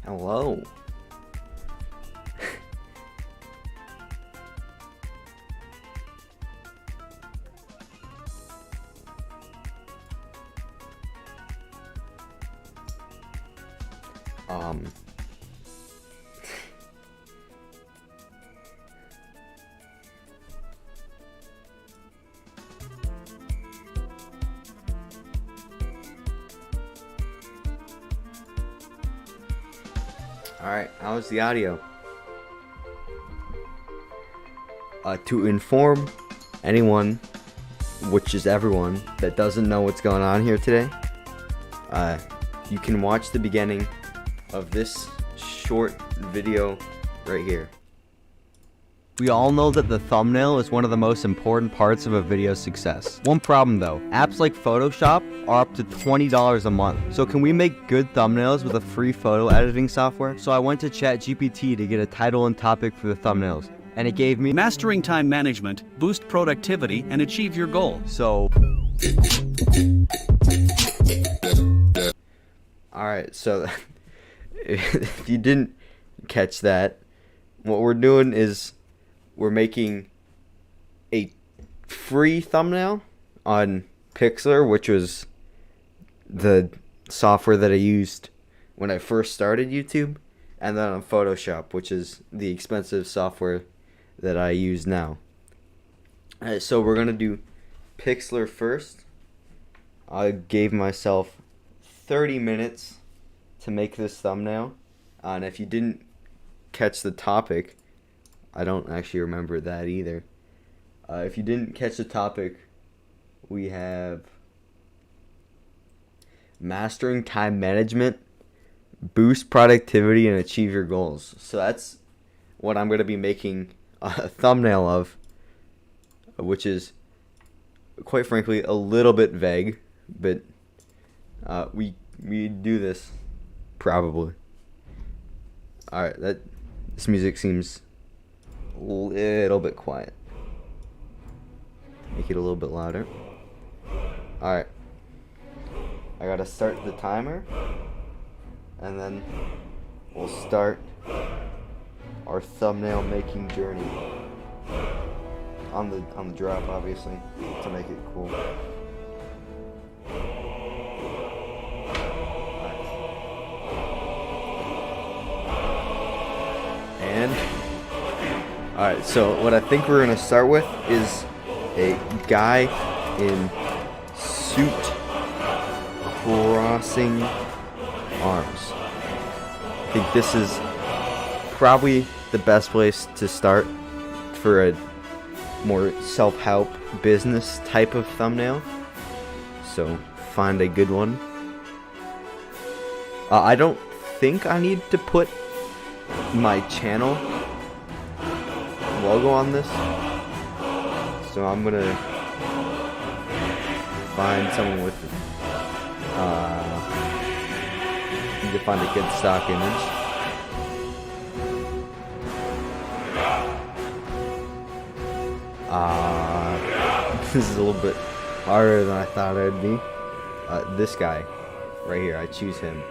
Hello. um Alright, how's the audio? To inform anyone, which is everyone, that doesn't know what's going on here today, you can watch the beginning of this short video right here. We all know that the thumbnail is one of the most important parts of a video's success. One problem though, apps like Photoshop are up to $20 a month. So can we make good thumbnails with a free photo editing software? So I went to ChatGPT to get a title and topic for the thumbnails, and it gave me Mastering time management, boost productivity, and achieve your goal. So Alright, so if you didn't catch that, what we're doing is we're making a free thumbnail on Pixlr, which was the software that I used when I first started YouTube, and then on Photoshop, which is the expensive software that I use now. Alright, so we're going to do Pixlr first. I gave myself 30 minutes to make this thumbnail, and if you didn't catch the topic, I don't actually remember that either. If you didn't catch the topic, we have mastering time management, boost productivity, and achieve your goals. So that's what I'm going to be making a thumbnail of, which is quite frankly a little bit vague, but we do this probably. Alright, this music seems a little bit quiet. Make it a little bit louder. Alright. I gotta start the timer, and then we'll start our thumbnail making journey on the drop, obviously, to make it cool. And alright, so what I think we're gonna start with is a guy in suit crossing arms. I think this is probably the best place to start for a more self-help business type of thumbnail. So find a good one. I don't think I need to put my channel logo on this, so I'm gonna find someone with need to find a good stock image. This is a little bit harder than I thought it would be. This guy right here, I choose him.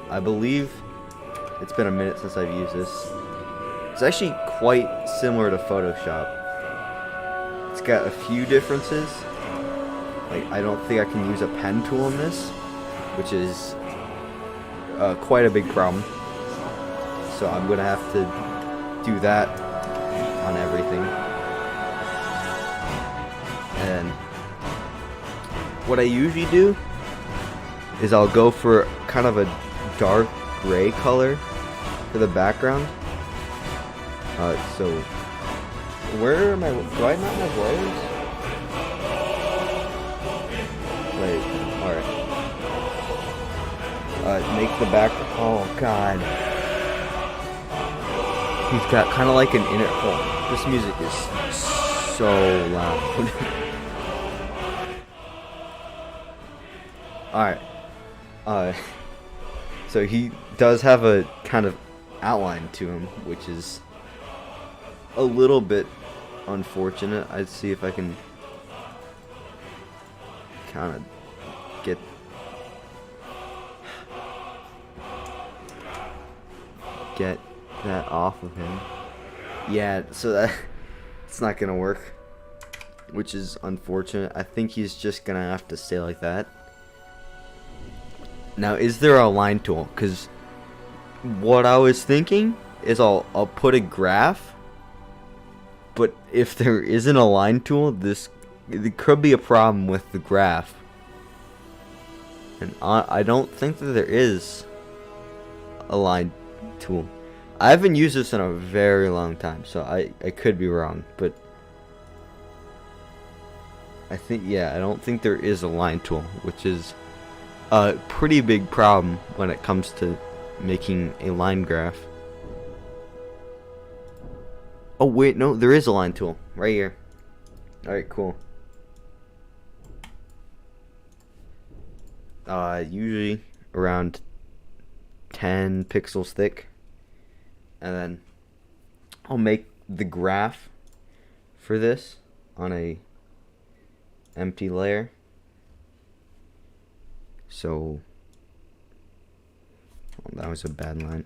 I believe it's been a minute since I've used this. It's actually quite similar to Photoshop. It's got a few differences. Like, I don't think I can use a pen tool in this, which is quite a big problem. So I'm gonna have to do that on everything. And what I usually do is I'll go for kind of a dark gray color for the background. So where am I? Do I not have layers? Wait, alright. Make the back. Oh god. He's got kind of like an inner. Oh, this music is so loud. Alright. So he does have a kind of outline to him, which is a little bit unfortunate. I'd see if I can kind of get get that off of him. Yeah, so that it's not gonna work, which is unfortunate. I think he's just gonna have to stay like that. Now, is there a line tool? Because what I was thinking is I'll put a graph, but if there isn't a line tool, there could be a problem with the graph. And I don't think that there is a line tool. I haven't used this in a very long time, so I could be wrong, but I think, yeah, I don't think there is a line tool, which is a pretty big problem when it comes to making a line graph. Oh wait, no, there is a line tool right here. Alright, cool. Usually around 10 pixels thick, and then I'll make the graph for this on a empty layer. So, oh, that was a bad line.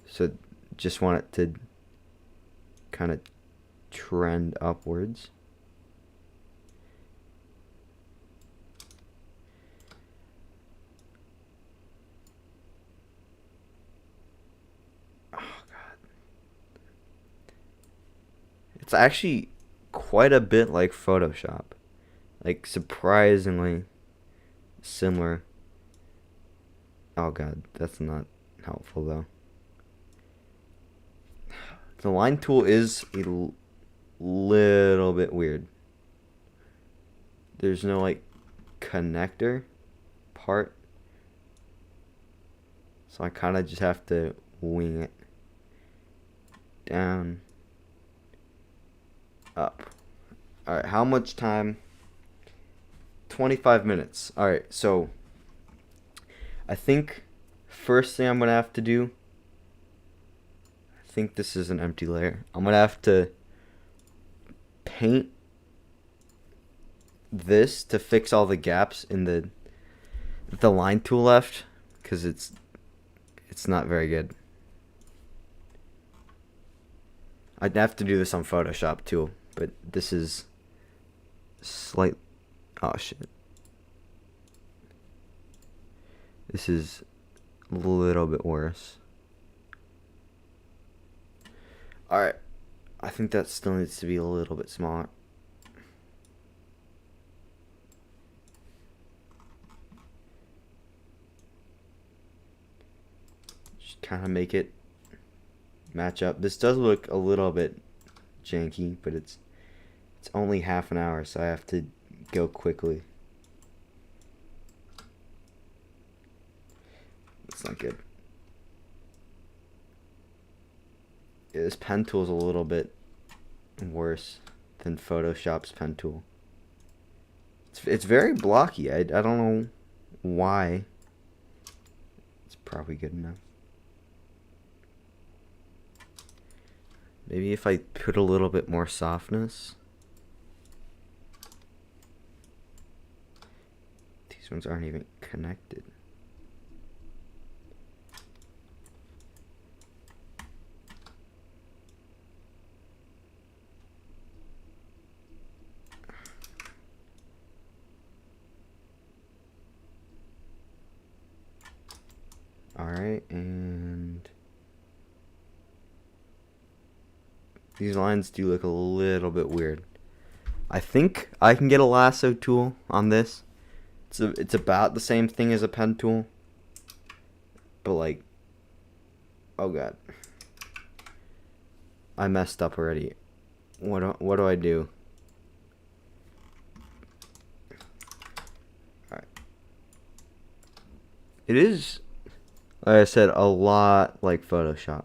So just want it to kind of trend upwards. Oh God. It's actually quite a bit like Photoshop. Like surprisingly similar. Oh God, that's not helpful though. The line tool is a little bit weird. There's no like connector part, so I kind of just have to wing it. Down, up. Alright, how much time? 25 minutes. Alright, so I think first thing I'm gonna have to do, I think this is an empty layer. I'm gonna have to paint this to fix all the gaps in the line tool left, because it's not very good. I'd have to do this on Photoshop too, but this is slight. Oh shit. This is a little bit worse. Alright. I think that still needs to be a little bit smaller. Just kind of make it match up. This does look a little bit janky, but it's only half an hour, so I have to go quickly. That's not good. Yeah, this pen tool is a little bit worse than Photoshop's pen tool. It's very blocky. I don't know why. It's probably good enough. Maybe if I put a little bit more softness. These ones aren't even connected. Alright, and these lines do look a little bit weird. I think I can get a lasso tool on this. It's about the same thing as a pen tool, but like, oh God, I messed up already. What do I do? All right, it is, like I said, a lot like Photoshop.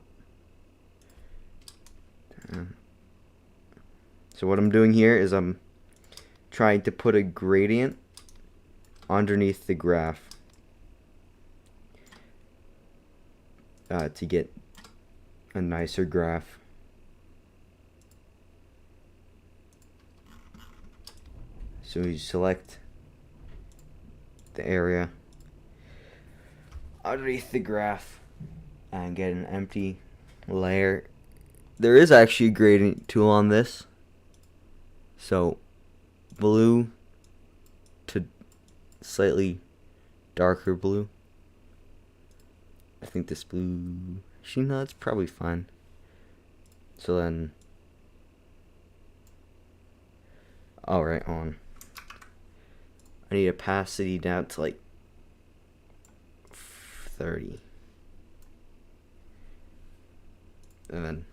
So what I'm doing here is I'm trying to put a gradient underneath the graph to get a nicer graph. So you select the area. underneath the graph and get an empty layer. There is actually a gradient tool on this. So blue to slightly darker blue. I think this blue, actually no, it's probably fine. So then, alright, on. I need opacity down to like 30. And then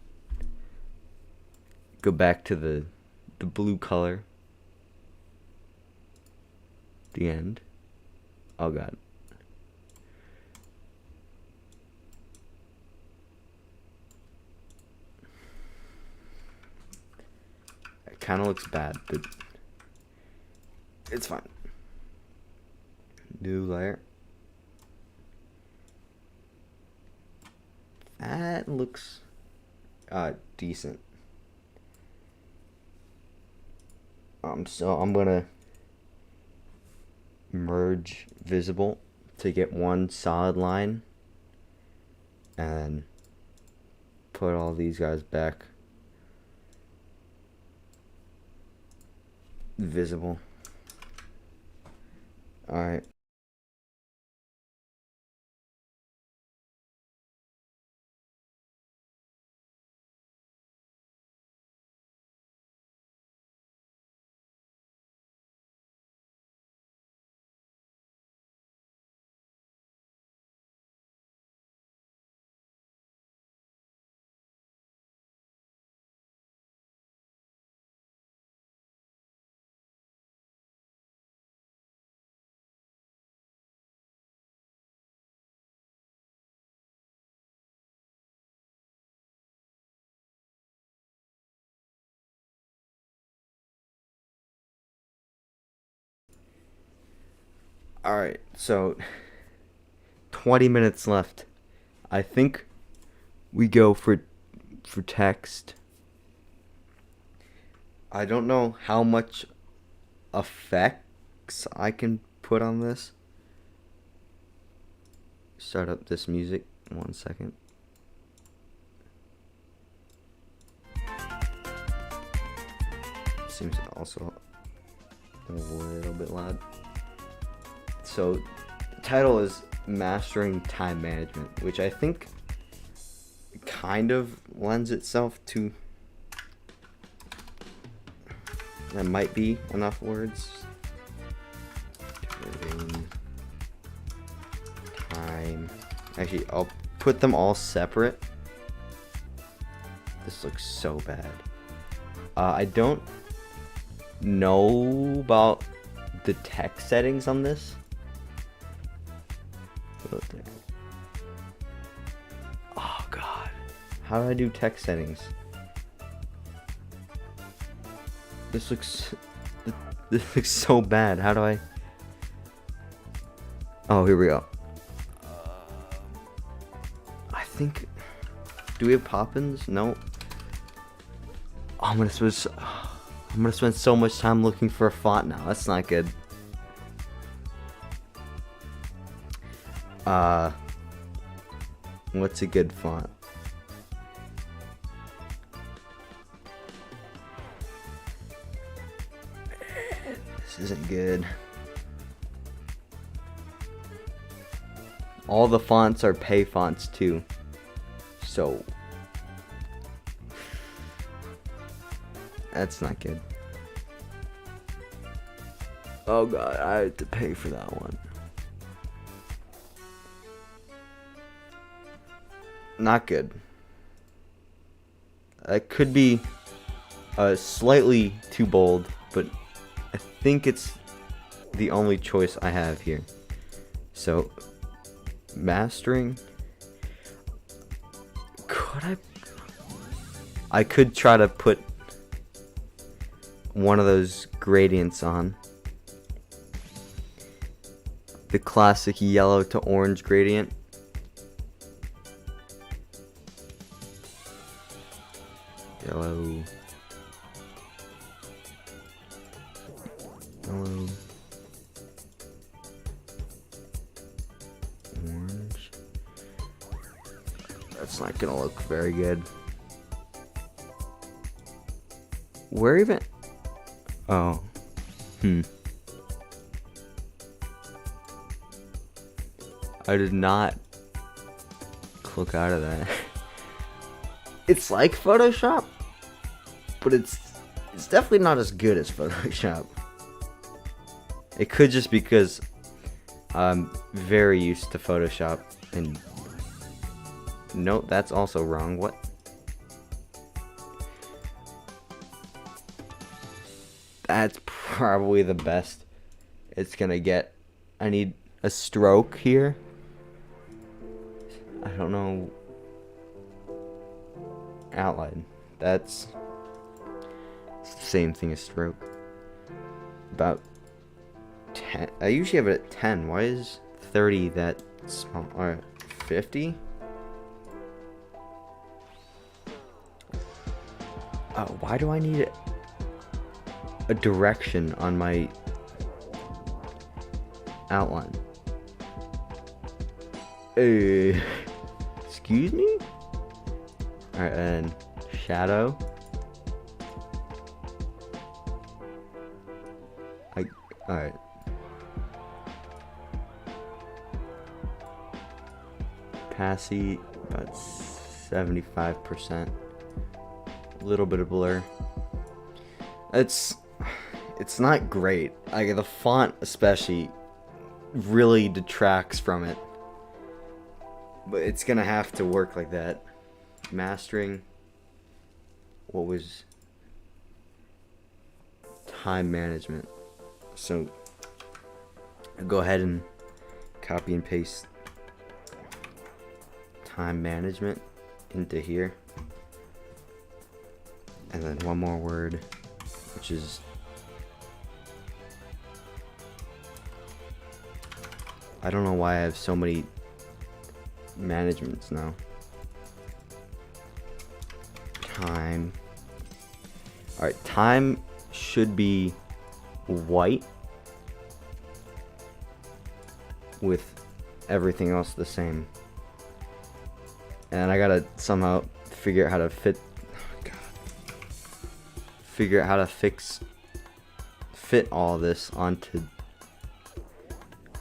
go back to the blue color. The end. Oh god. It kind of looks bad, but it's fine. New layer. That looks decent. So I'm gonna merge visible to get one solid line, and put all these guys back visible. All right. All right. So 20 minutes left. I think we go for text. I don't know how much effects I can put on this. Start up this music 1 second. Seems also a little bit loud. So the title is Mastering Time Management, which I think kind of lends itself to, that might be enough words. Time. Actually, I'll put them all separate. This looks so bad. I don't know about the text settings on this. Oh god, how do I do text settings? This looks so bad. How do I? Oh, here we go. I think, do we have Poppins? No. Oh, I'm gonna spend so much time looking for a font now. That's not good. What's a good font? This isn't good. All the fonts are pay fonts too. So that's not good. Oh god, I have to pay for that one. Not good. That could be slightly too bold, but I think it's the only choice I have here. So, mastering. Could I could try to put one of those gradients on. The classic yellow to orange gradient. Yellow. Yellow. Orange. That's not gonna look very good. Where even? Oh. I did not click out of that. It's like Photoshop, but it's definitely not as good as Photoshop. It could just because I'm very used to Photoshop and no, that's also wrong. What? That's probably the best it's gonna get. I need a stroke here. I don't know. Outline. It's the same thing as stroke. About 10. I usually have it at 10. Why is 30 that small? Or 50? Why do I need a direction on my outline? Excuse me? Alright, and shadow. Alright. Opacity, about 75%. A little bit of blur. It's not great. Like the font especially really detracts from it. But it's gonna have to work like that. Mastering. What was time management? So I'll go ahead and copy and paste time management into here. And then one more word, which is I don't know why I have so many managements now. Time. Alright, time should be white with everything else the same. And I gotta somehow figure out how to fit all this onto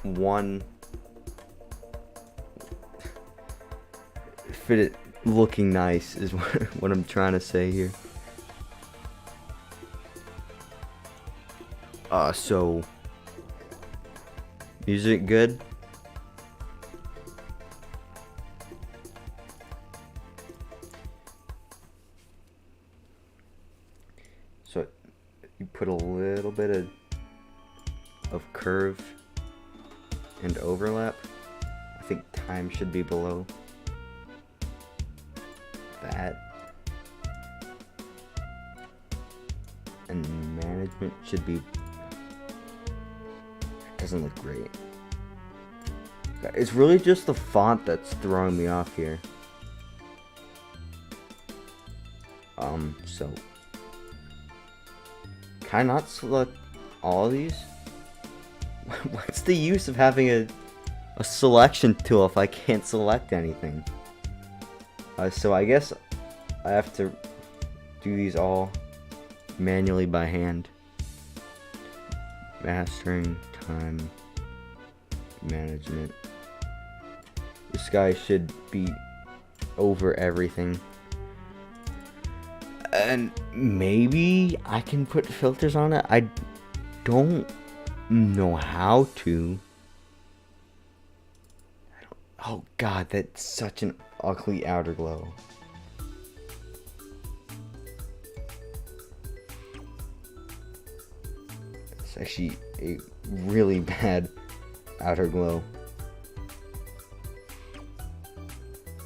one, fit it looking nice is what I'm trying to say here. So music good. So you put a little bit of curve and overlap. I think time should be below that. And management should be, doesn't look great. It's really just the font that's throwing me off here. So can I not select all of these? What's the use of having a selection tool if I can't select anything? So I guess I have to do these all manually by hand. Mastering, time management. This guy should be over everything. And maybe I can put filters on it. I don't know how to. Oh god, that's such an ugly outer glow. It's actually a really bad outer glow.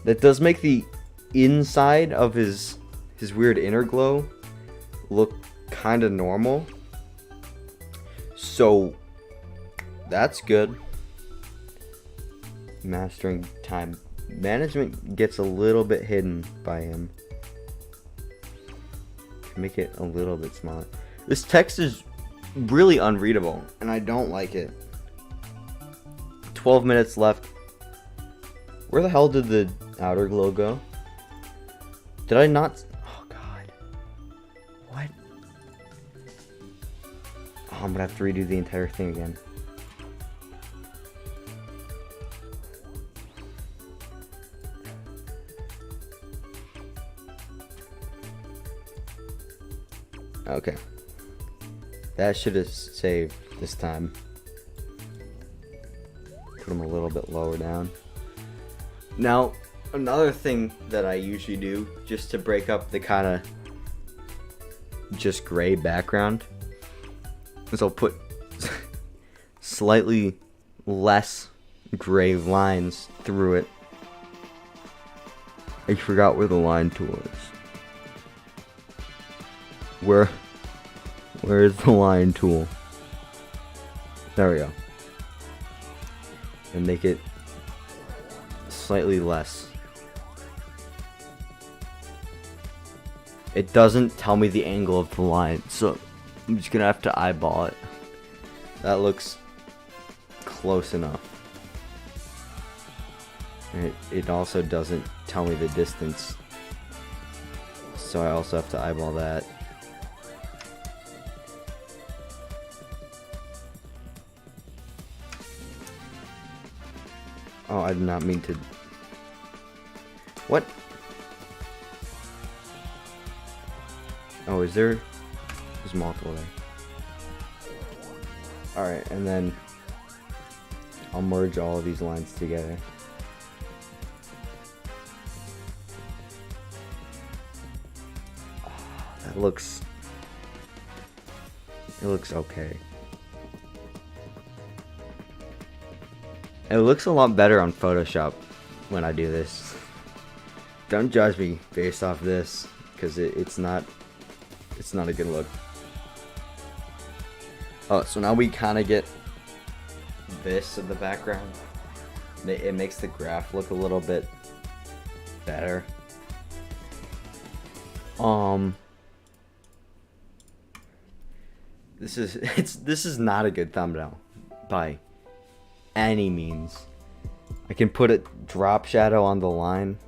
That does make the inside of his weird inner glow look kind of normal. So that's good. Mastering time management gets a little bit hidden by him. Can make it a little bit smaller. This text is really unreadable and I don't like it. 12 minutes left. Where the hell did the outer logo. Did I not? Oh god. What? Oh, I'm gonna have to redo the entire thing again. Okay. That should have saved this time. Put them a little bit lower down. Now, another thing that I usually do, just to break up the kind of just gray background, is I'll put slightly less gray lines through it. I forgot where the line tool is. Where is the line tool? There we go. And make it slightly less. It doesn't tell me the angle of the line, so I'm just gonna have to eyeball it. That looks close enough. And it also doesn't tell me the distance, so I also have to eyeball that. Oh, I did not mean to. What? Oh, is there? There's multiple there. Alright, and then I'll merge all of these lines together. Oh, that looks. It looks okay. It looks a lot better on Photoshop when I do this. Don't judge me based off this, because it's not a good look. Oh, so now we kind of get this in the background. It makes the graph look a little bit better. This is not a good thumbnail by any means. I can put a drop shadow on the line.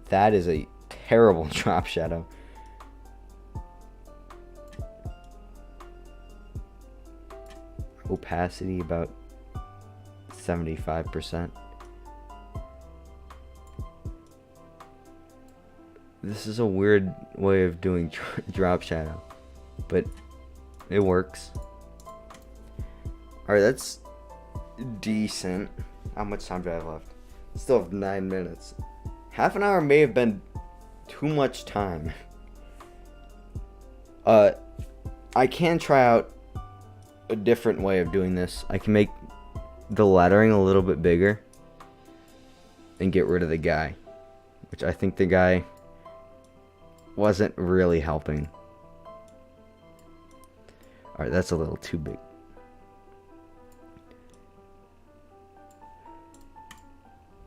That is a terrible drop shadow. Opacity about 75%. This is a weird way of doing drop shadow, but it works. Alright, that's decent. How much time do I have left? Still have 9 minutes. Half an hour may have been too much time. I can try out a different way of doing this. I can make the lettering a little bit bigger and get rid of the guy, which I think the guy wasn't really helping. Alright, that's a little too big.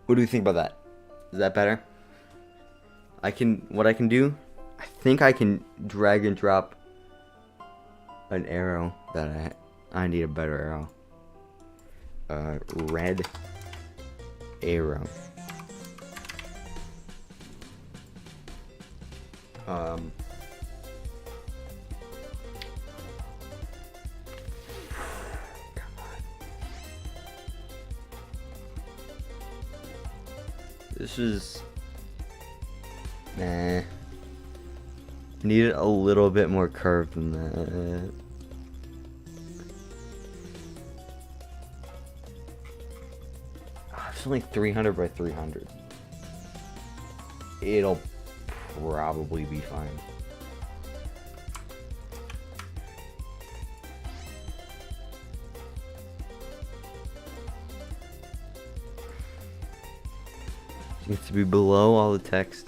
What do you think about that? Is that better? What I can do, I think I can drag and drop an arrow that I need a better arrow. Red arrow. This is need it a little bit more curved than that. It's only 300 by 300. It'll probably be fine. It needs to be below all the text.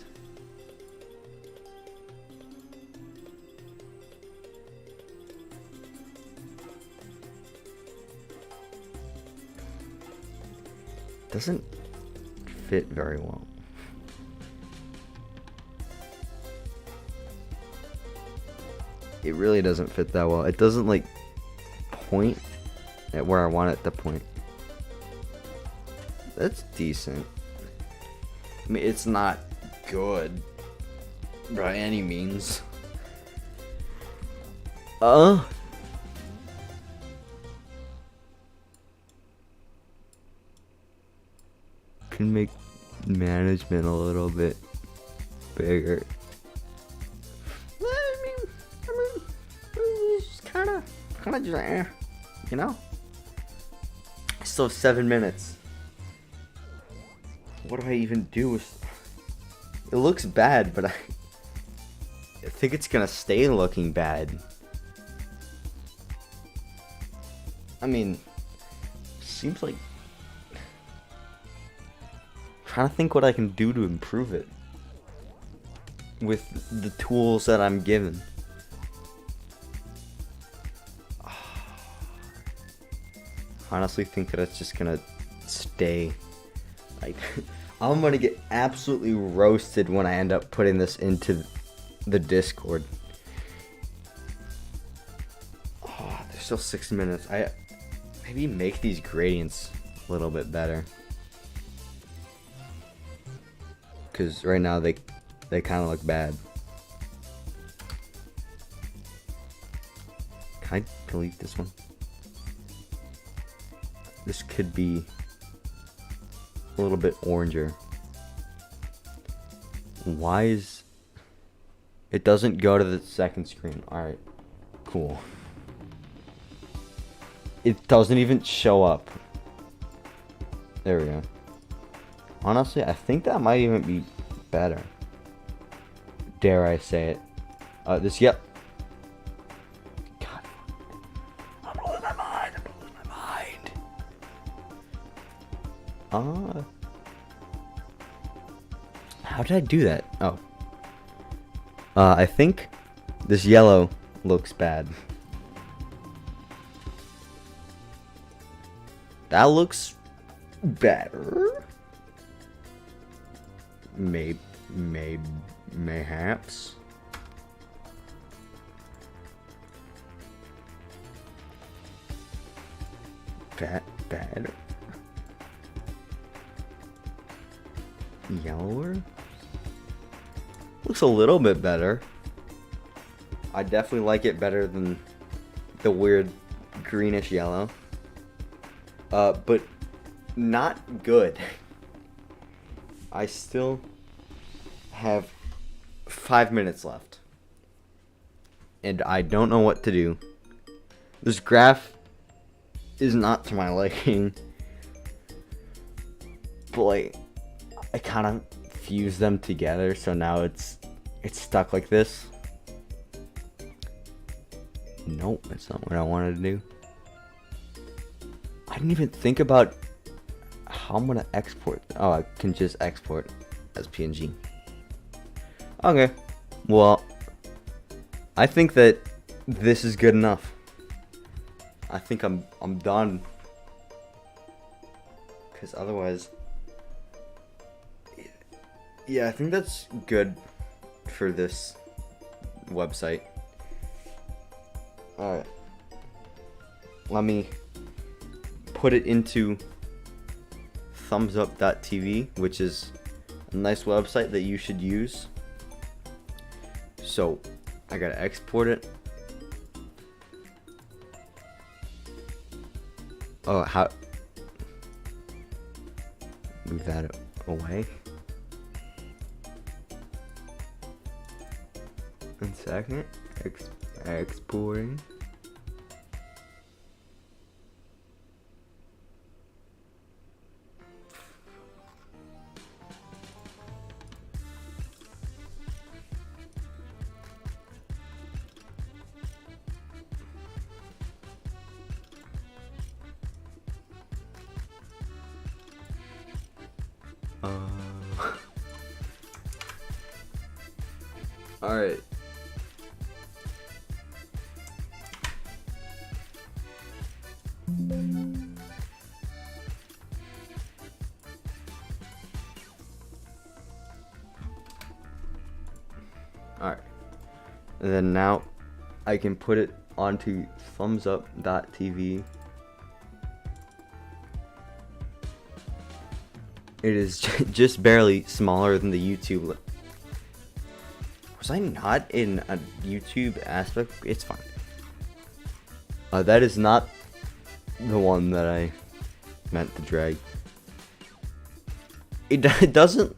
Doesn't fit very well. It really doesn't fit that well. It doesn't like point at where I want it to point. That's decent. I mean, it's not good by any means. Can make management a little bit bigger. I mean, it's kind of just, you know. I still have 7 minutes. What do I even do with? It looks bad, but I think it's gonna stay looking bad. I mean, seems like. Trying to think what I can do to improve it with the tools that I'm given. Honestly think that it's just gonna stay like I'm gonna get absolutely roasted when I end up putting this into the Discord. Oh, there's still 6 minutes. I maybe make these gradients a little bit better. Because right now they kind of look bad. Can I delete this one? This could be a little bit oranger. Why is it doesn't go to the second screen? Alright, cool. It doesn't even show up. There we go. Honestly, I think that might even be better. Dare I say it? Yep. God. I'm losing my mind. How did I do that? Oh. I think this yellow looks bad. That looks better. Mayhaps. Better. Yellower? Looks a little bit better. I definitely like it better than the weird greenish yellow. But not good. I still have 5 minutes left. And I don't know what to do. This graph is not to my liking. But like, I kind of fused them together, so now it's stuck like this. Nope, that's not what I wanted to do. I didn't even think about how I'm gonna export. Oh, I can just export as PNG. Okay, well, I think that this is good enough. I think I'm done. Because otherwise, yeah, I think that's good for this website. Alright. Let me put it into thumbsup.tv, which is a nice website that you should use. So, I gotta export it. Oh, how? Move that away. 1 second. Exporting. All right. Alright. And then now I can put it onto thumbsup.tv. It is just barely smaller than the YouTube. Was I not in a YouTube aspect? It's fine. That is not the one that I meant to drag. It doesn't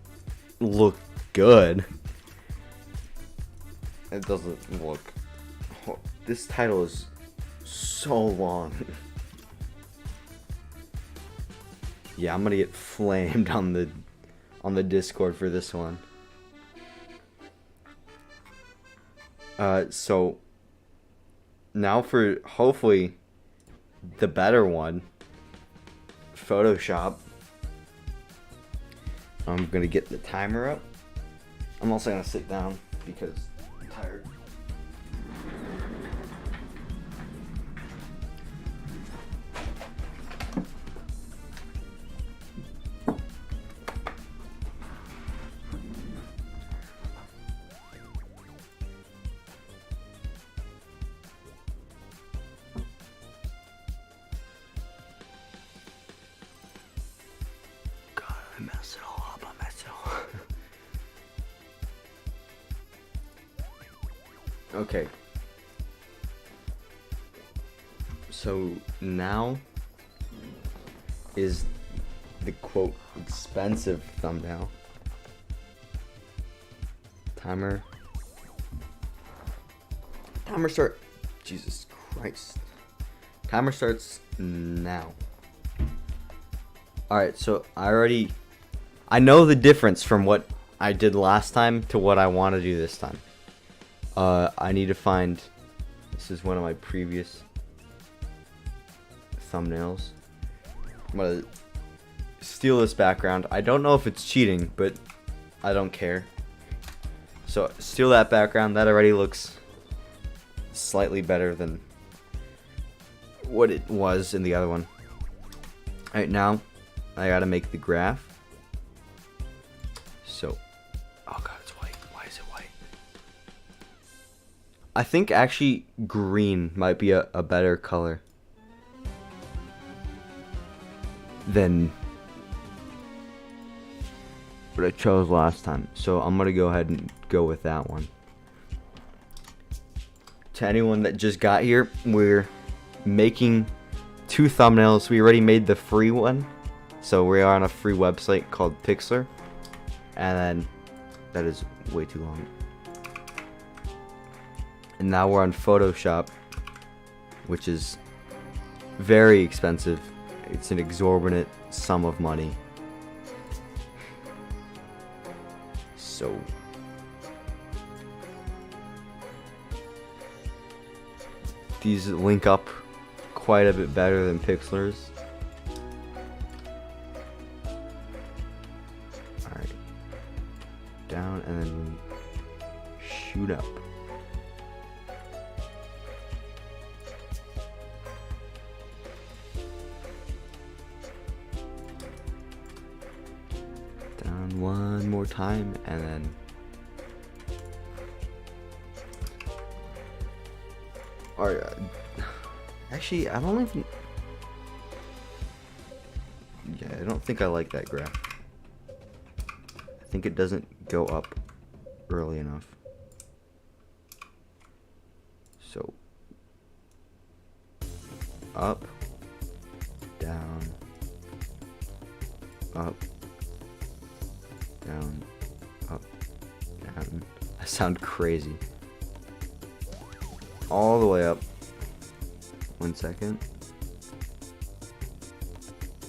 look good. It doesn't look... Oh, this title is so long. Yeah, I'm gonna get flamed on the Discord for this one. So now for hopefully the better one, Photoshop. I'm gonna get the timer up. I'm also gonna sit down because I'm tired. I messed it all up. I messed it all up. Okay. So now is the quote expensive thumbnail. Timer. Timer start. Jesus Christ. Timer starts now. Alright, so I know the difference from what I did last time to what I want to do this time. I need to find... This is one of my previous thumbnails. I'm gonna steal this background. I don't know if it's cheating, but I don't care. So, steal that background. That already looks slightly better than what it was in the other one. Alright, now I gotta make the graph. So, oh god, it's white. Why is it white? I think actually green might be a better color than what I chose last time. So I'm gonna go ahead and go with that one. To anyone that just got here, we're making 2 thumbnails. We already made the free one. So we are on a free website called Pixlr. And then, that is way too long. And now we're on Photoshop, which is very expensive. It's an exorbitant sum of money. So, these link up quite a bit better than Pixlr's. Alright. Down and then shoot up. Down one more time and then alright. Actually, I don't even... Yeah, I don't think I like that graph. I think it doesn't go up early enough. So, up, down, up, down, up, down. I sound crazy. All the way up. 1 second.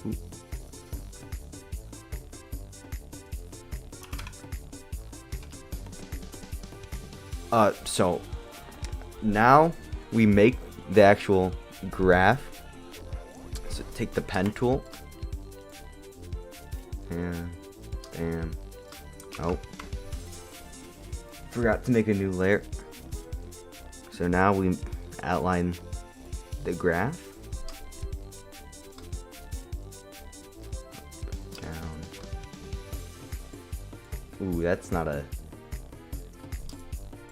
Ooh. So now we make the actual graph. So take the pen tool and oh, forgot to make a new layer. So now we outline the graph. Down. Ooh, that's not a...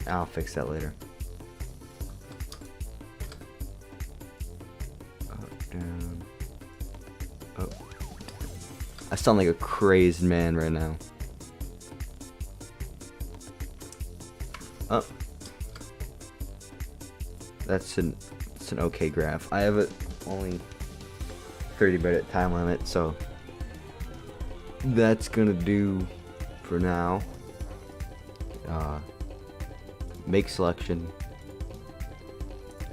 I'll fix that later. Up, down, up. I sound like a crazed man right now. Oh. It's an okay graph. I have only 30-minute time limit, so that's gonna do for now. Make selection,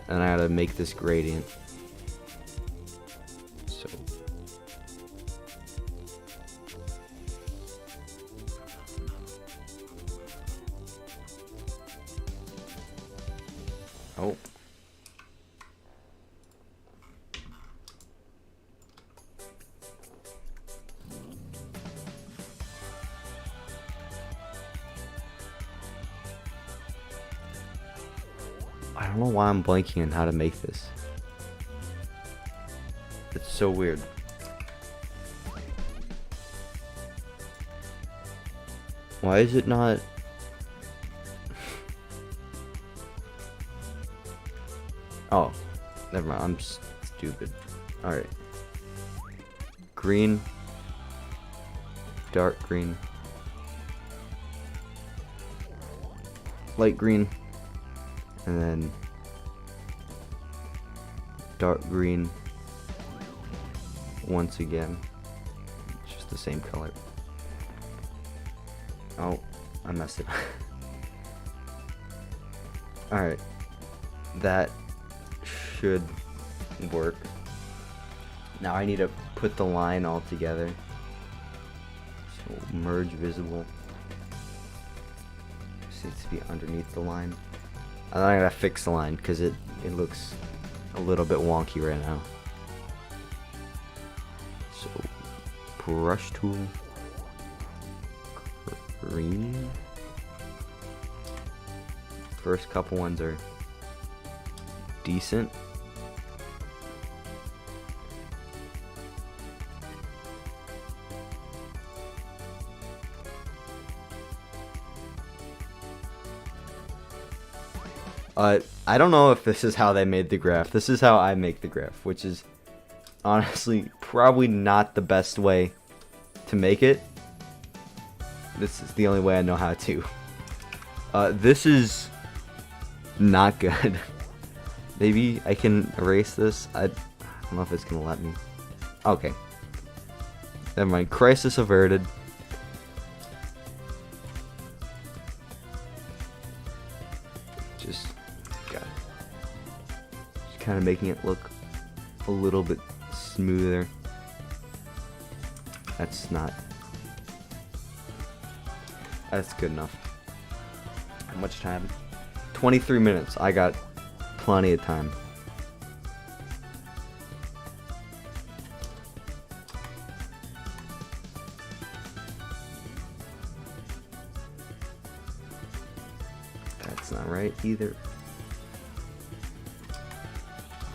and I gotta make this gradient. So oh. I don't know why I'm blanking on how to make this. It's so weird. Why is it not? Oh, never mind. I'm stupid. Alright. Green. Dark green. Light green. And then dark green once again. It's just the same color. Oh, I messed it up. Alright. That should work. Now I need to put the line all together. So merge visible. Just needs to be underneath the line. I gotta fix the line because it looks a little bit wonky right now. So brush tool, green. First couple ones are decent. I don't know if this is how they made the graph. This is how I make the graph, which is honestly probably not the best way to make it. This is the only way I know how to. This is not good. Maybe I can erase this. I don't know if it's gonna let me. Okay. Never mind. Crisis averted. Just kind of making it look a little bit smoother. That's good enough. How much time? 23 minutes. I got plenty of time. That's not right either.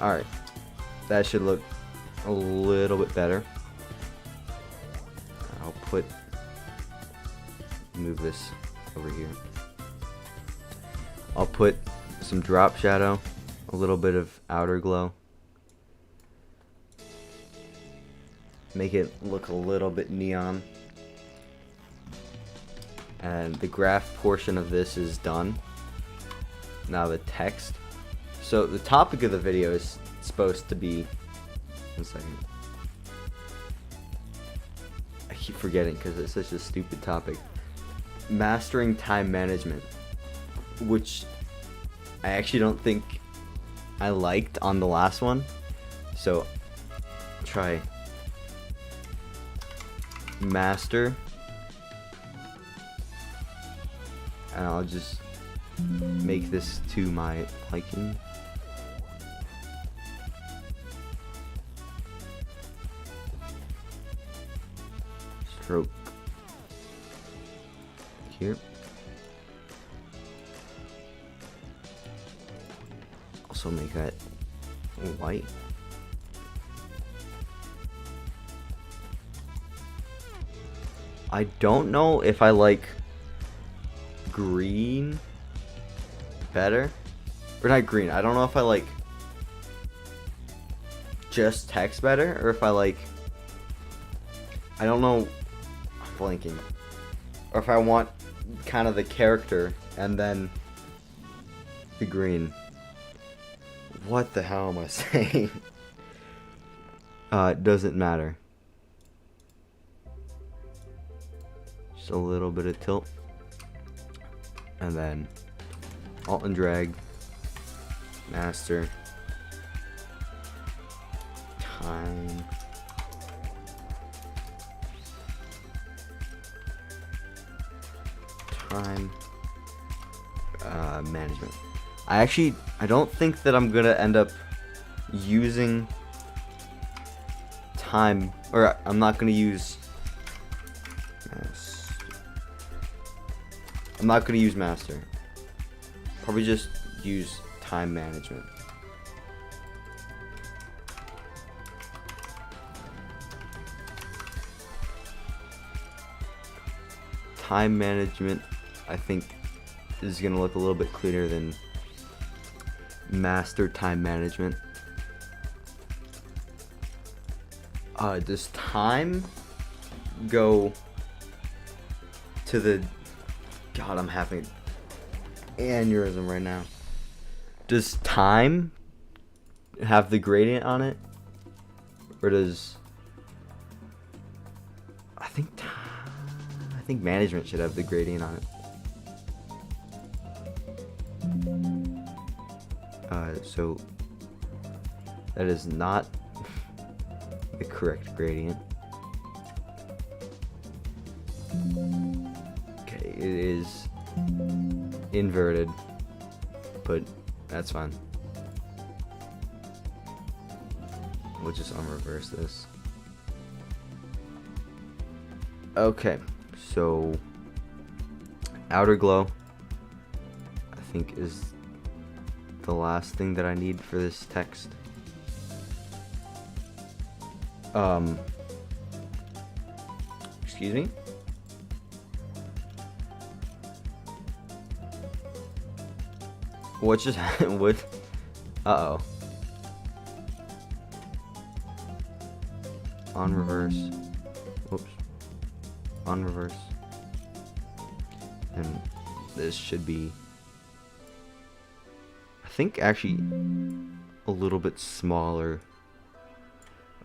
Alright, that should look a little bit better. I'll move this over here. I'll put some drop shadow, a little bit of outer glow. Make it look a little bit neon. And the graph portion of this is done. Now the text. So the topic of the video is supposed to be, 1 second. I keep forgetting because it's such a stupid topic. Mastering time management, which I actually don't think I liked on the last one. So try master, and I'll just make this to my liking. Stroke here. Also make that white. I don't know if I like green better, or not green. I don't know if I like just text better, or if I like I don't know. I'm blanking. Or if I want kind of the character and then the green. What the hell am I saying? It doesn't matter. Just a little bit of tilt. And then Alt and drag. Master. Time. Management. I don't think that I'm gonna end up using time, or I'm not gonna use master. Probably just use time management. Time management, I think, is gonna look a little bit cleaner than master time management. Does time go to the... God, I'm having aneurysm right now. Does time have the gradient on it? Or does... I think management should have the gradient on it. So that is not the correct gradient. Okay, it is inverted, but that's fine. We'll just unreverse this. Okay, so outer glow, I think, is the last thing that I need for this text. Excuse me? What just happened? What? Uh-oh. On reverse. Whoops. On reverse. And this should be, I think, actually a little bit smaller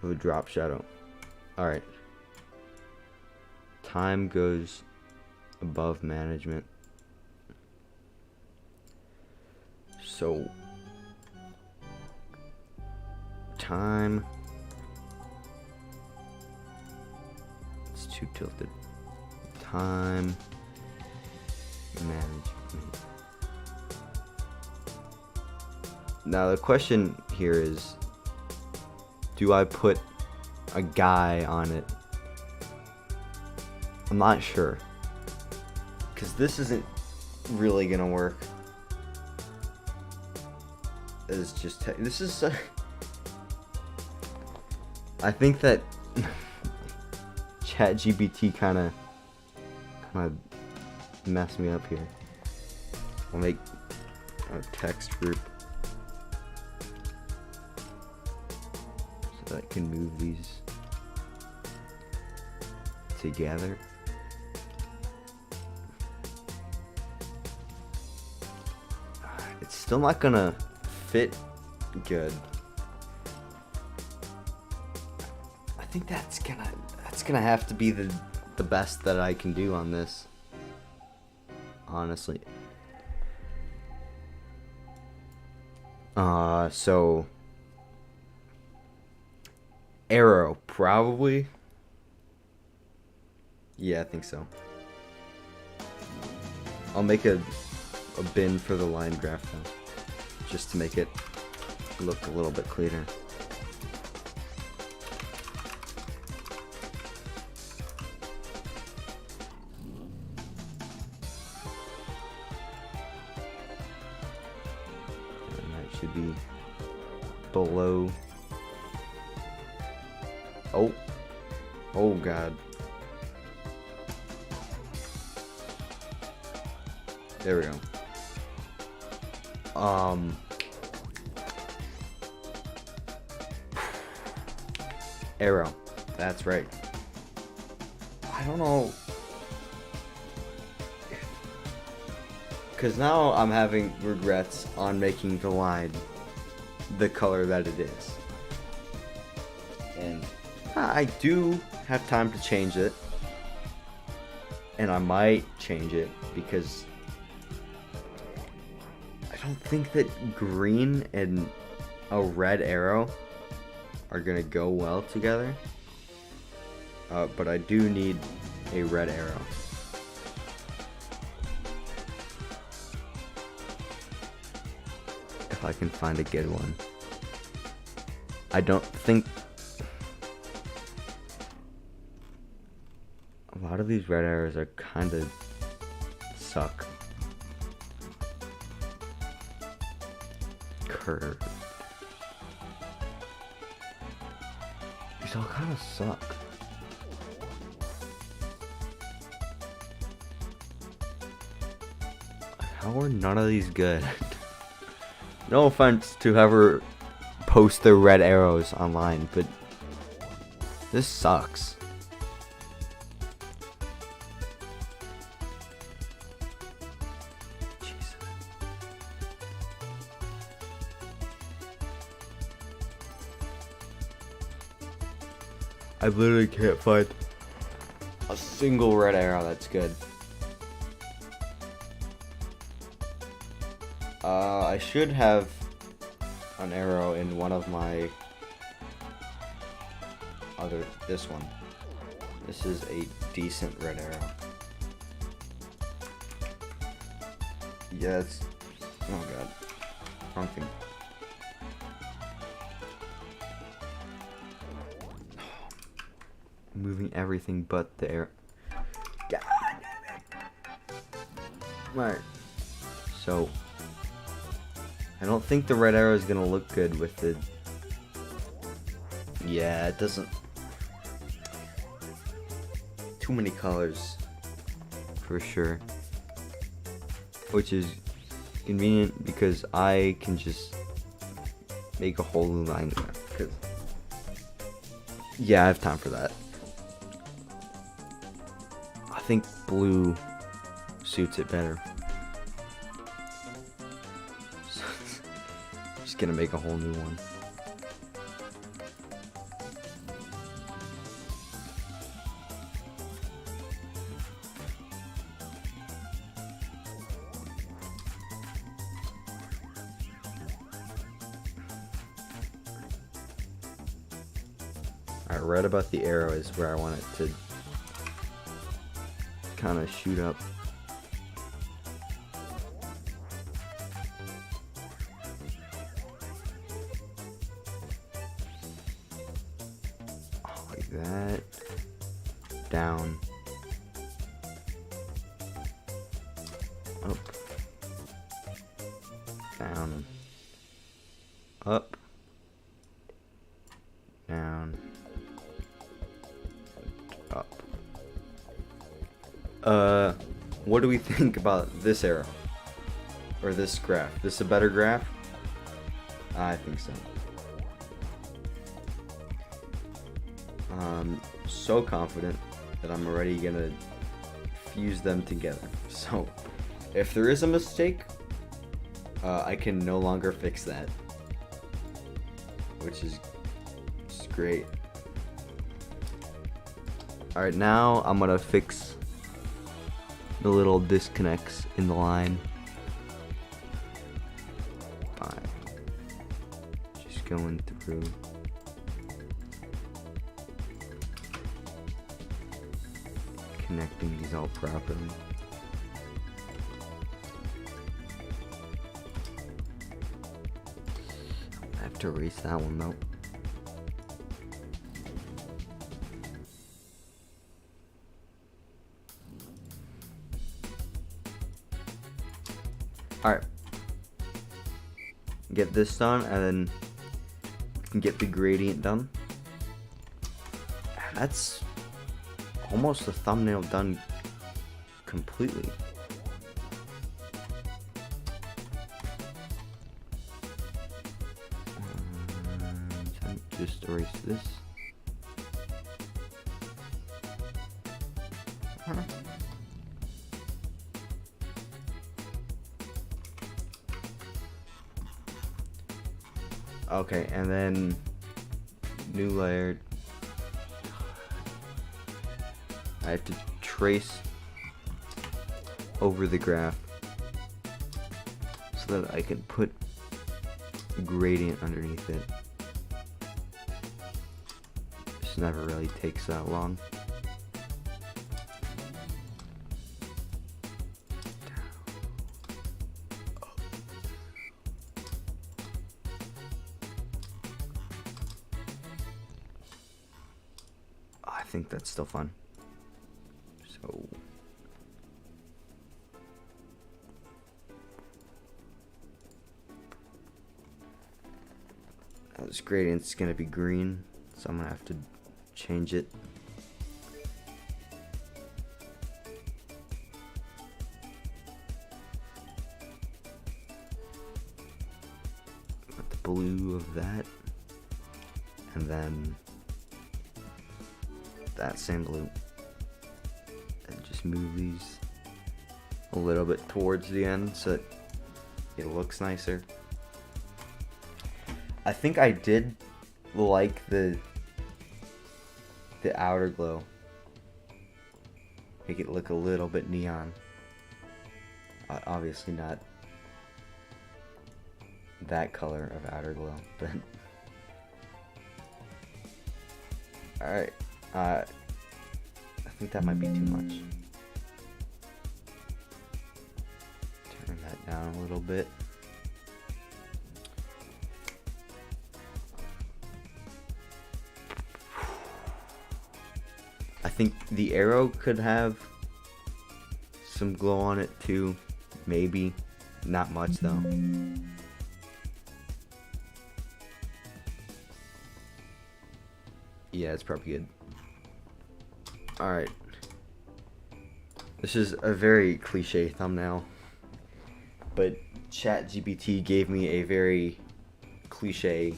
of a drop shadow. Alright. Time goes above management. So time, it's too tilted. Time management. Now the question here is, do I put a guy on it? I'm not sure, because this isn't really gonna work. It's just this is I think that ChatGPT kind of messed me up here. I'll make a text group so that I can move these together. It's still not gonna fit good. I think that's gonna have to be the best that I can do on this, honestly. So arrow, probably. Yeah, I think so. I'll make a bin for the line graph though, just to make it look a little bit cleaner. And that should be below. Oh God. There we go. Arrow. That's right. I don't know. Because now I'm having regrets on making the line the color that it is. And I do have time to change it. And I might change it because I don't think that green and a red arrow are gonna go well together. But I do need a red arrow. If I can find a good one. I don't think a lot of these red arrows are kind of suck. Curved. These all kind of suck. How are none of these good? No offense to whoever posts their red arrows online, but this sucks. Jesus. I literally can't find a single red arrow that's good. I should have an arrow in one of my this one. This is a decent red arrow. Yeah, it's, oh god, wrong thing. Moving everything but the arrow. God damn it. Alright, so I don't think the red arrow is gonna look good with the. Yeah, it doesn't. Too many colors, for sure. Which is convenient because I can just make a whole new line there. Cause yeah, I have time for that. I think blue suits it better. Gonna make a whole new one. Alright, right about the arrow is where I want it to kind of shoot up. That down, up, down, up, down, up. What do we think about this arrow or this graph? This a better graph? I think so. So confident that I'm already gonna fuse them together. So if there is a mistake, I can no longer fix that, which is great. Alright, now I'm gonna fix the little disconnects in the line. Fine. Just going through. Connecting these all properly. I have to erase that one though. Alright. Get this done and then we can get the gradient done. That's almost the thumbnail done completely. Just erase this. Okay, and then new layer. I have to trace over the graph so that I can put a gradient underneath it. This never really takes that long. I think that's still fun. So this gradient's gonna be green, so I'm gonna have to change it. With the blue of that, and then that same blue, and just move these a little bit towards the end so that it looks nicer. I think I did like the outer glow. Make it look a little bit neon. Obviously not that color of outer glow, but alright. I think that might be too much. Turn that down a little bit. I think the arrow could have some glow on it too. Maybe. Not much though. Yeah, it's probably good. Alright. This is a very cliche thumbnail, but ChatGPT gave me a very cliche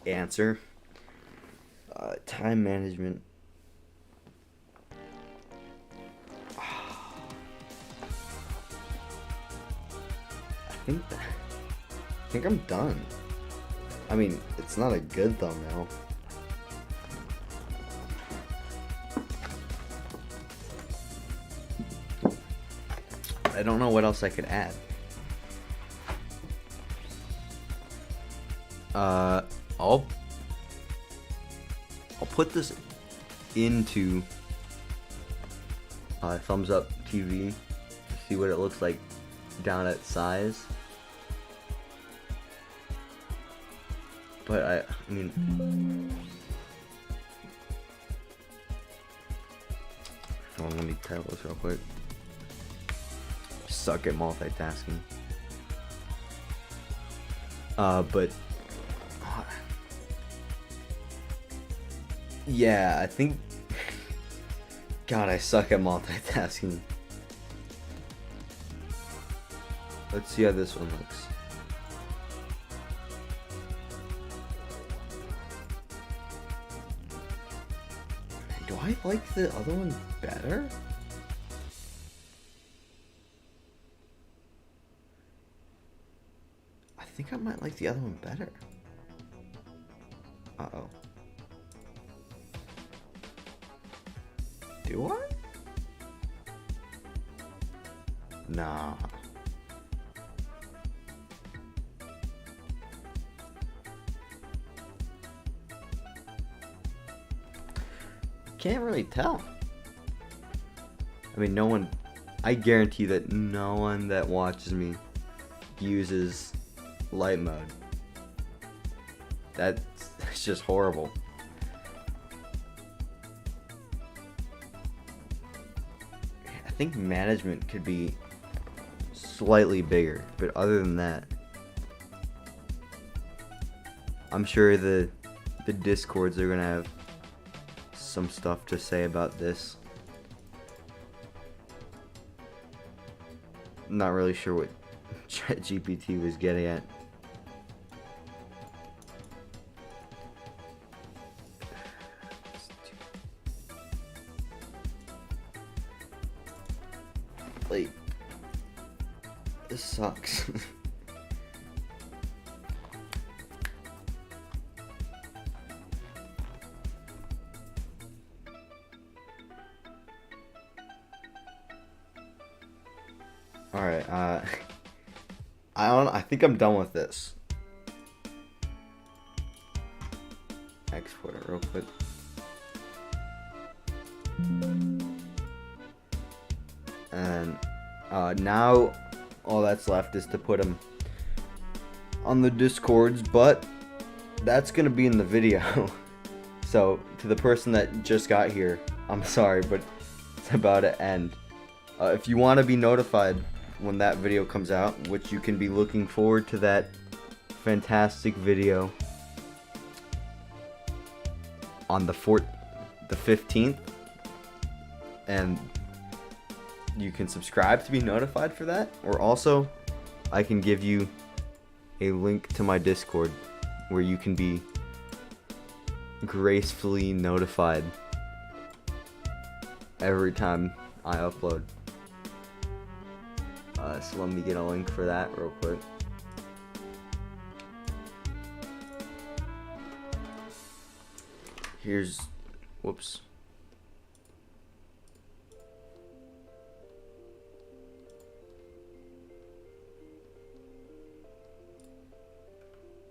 answer. Time management. I think I'm done. I mean, it's not a good thumbnail. I don't know what else I could add. I'll put this into Thumbs Up TV to see what it looks like down at size. But I mean, hold on, let me title this real quick. Suck at multitasking. But yeah, I think God, I suck at multitasking. Let's see how this one looks. Do I like the other one better? I think I might like the other one better. Uh-oh. Do I? Nah. Can't really tell. I mean, no one, I guarantee that no one that watches me uses light mode. That's just horrible. I think management could be slightly bigger, but other than that, I'm sure the discords are gonna have some stuff to say about this. Not really sure what ChatGPT was getting at. Like, this sucks. Alright, I think I'm done with this. Export it real quick. And now all that's left is to put them on the Discords, but that's gonna be in the video. So to the person that just got here, I'm sorry, but it's about to end. If you want to be notified when that video comes out, which you can be looking forward to that fantastic video on the 15th, and you can subscribe to be notified for that, or also I can give you a link to my Discord where you can be gracefully notified every time I upload. So let me get a link for that real quick. Here's, whoops.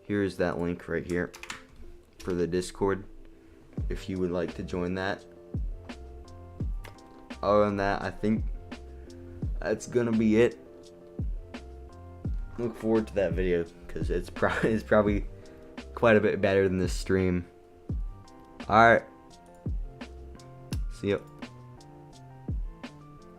Here's that link right here for the Discord, if you would like to join that. Other than that, I think that's gonna be it. Look forward to that video, because it's probably quite a bit better than this stream. Alright, see ya.